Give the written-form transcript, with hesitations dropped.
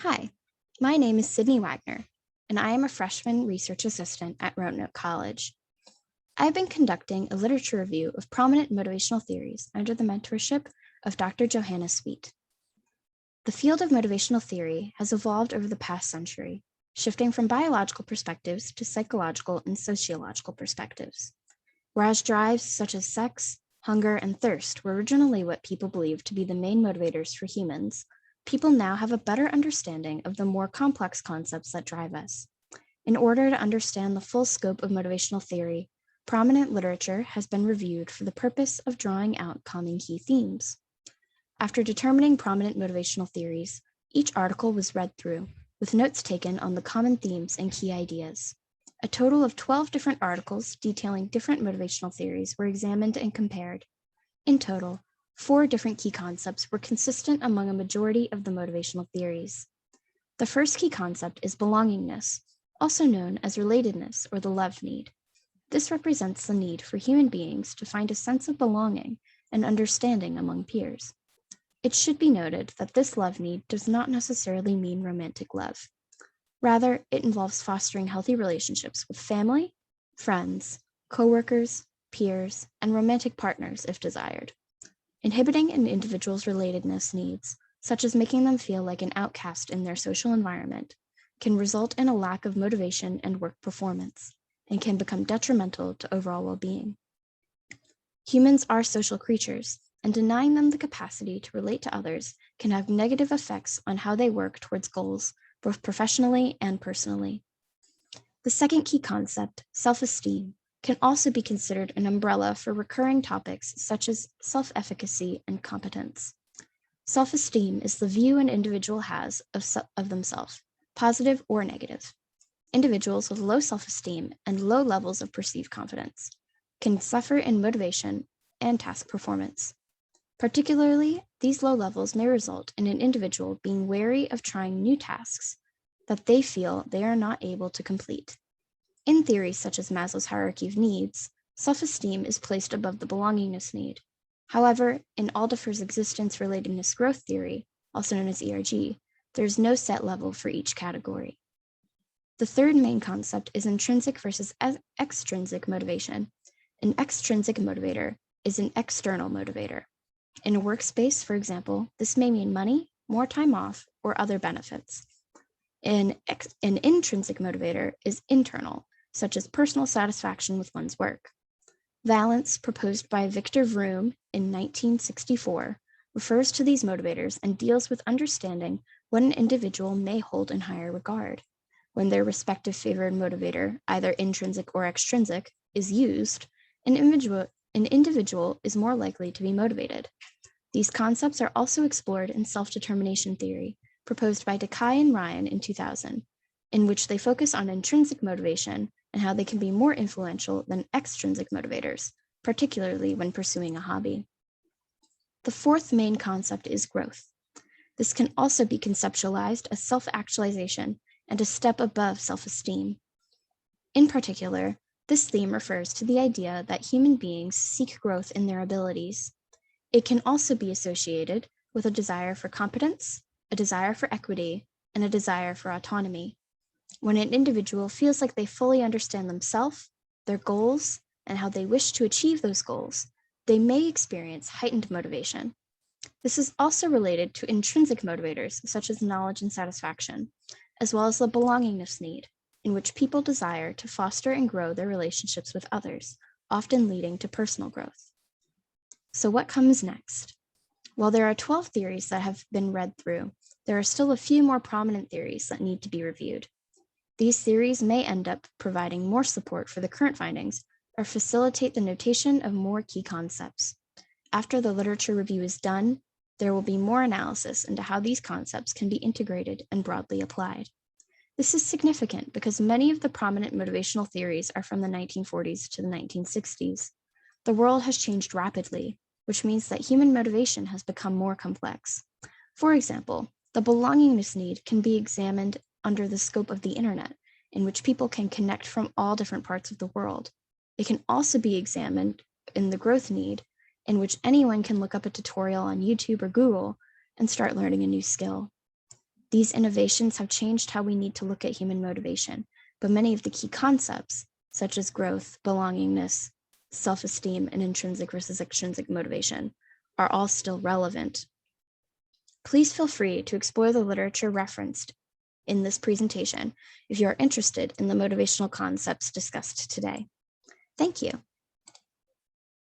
Hi, my name is Sydney Wagner, and I am a freshman research assistant at Roanoke College. I've been conducting a literature review of prominent motivational theories under the mentorship of Dr. Johanna Sweet. The field of motivational theory has evolved over the past century, shifting from biological perspectives to psychological and sociological perspectives. Whereas drives such as sex, hunger, and thirst were originally what people believed to be the main motivators for humans, people now have a better understanding of the more complex concepts that drive us. In order to understand the full scope of motivational theory, prominent literature has been reviewed for the purpose of drawing out common key themes. After determining prominent motivational theories, each article was read through, with notes taken on the common themes and key ideas. A total of 12 different articles detailing different motivational theories were examined and compared. In total, 4 different key concepts were consistent among a majority of the motivational theories. The first key concept is belongingness, also known as relatedness or the love need. This represents the need for human beings to find a sense of belonging and understanding among peers. It should be noted that this love need does not necessarily mean romantic love. Rather, it involves fostering healthy relationships with family, friends, coworkers, peers, and romantic partners if desired. Inhibiting an individual's relatedness needs, such as making them feel like an outcast in their social environment, can result in a lack of motivation and work performance, and can become detrimental to overall well-being. Humans are social creatures, and denying them the capacity to relate to others can have negative effects on how they work towards goals, both professionally and personally. The second key concept, self-esteem, can also be considered an umbrella for recurring topics such as self-efficacy and competence. Self-esteem is the view an individual has of themselves, positive or negative. Individuals with low self-esteem and low levels of perceived confidence can suffer in motivation and task performance. Particularly, these low levels may result in an individual being wary of trying new tasks that they feel they are not able to complete. In theories such as Maslow's hierarchy of needs, self-esteem is placed above the belongingness need. However, in Alderfer's existence-relatedness growth theory, also known as ERG, there is no set level for each category. The third main concept is intrinsic versus extrinsic motivation. An extrinsic motivator is an external motivator. In a workspace, for example, this may mean money, more time off, or other benefits. An intrinsic motivator is internal, such as personal satisfaction with one's work. Valence, proposed by Victor Vroom in 1964, refers to these motivators and deals with understanding what an individual may hold in higher regard. When their respective favored motivator, either intrinsic or extrinsic, is used, an individual is more likely to be motivated. These concepts are also explored in self-determination theory, proposed by Dekai and Ryan in 2000, in which they focus on intrinsic motivation and how they can be more influential than extrinsic motivators, particularly when pursuing a hobby. The fourth main concept is growth. This can also be conceptualized as self-actualization and a step above self-esteem. In particular, this theme refers to the idea that human beings seek growth in their abilities. It can also be associated with a desire for competence, a desire for equity, and a desire for autonomy. When an individual feels like they fully understand themselves, their goals, and how they wish to achieve those goals, they may experience heightened motivation. This is also related to intrinsic motivators such as knowledge and satisfaction, as well as the belongingness need, in which people desire to foster and grow their relationships with others, often leading to personal growth. So what comes next? While there are 12 theories that have been read through, there are still a few more prominent theories that need to be reviewed. These theories may end up providing more support for the current findings or facilitate the notation of more key concepts. After the literature review is done, there will be more analysis into how these concepts can be integrated and broadly applied. This is significant because many of the prominent motivational theories are from the 1940s to the 1960s. The world has changed rapidly, which means that human motivation has become more complex. For example, the belongingness need can be examined under the scope of the internet, in which people can connect from all different parts of the world. It can also be examined in the growth need, in which anyone can look up a tutorial on YouTube or Google and start learning a new skill. These innovations have changed how we need to look at human motivation, but many of the key concepts, such as growth, belongingness, self-esteem, and intrinsic versus extrinsic motivation, are all still relevant. Please feel free to explore the literature referenced in this presentation if you are interested in the motivational concepts discussed today. Thank you.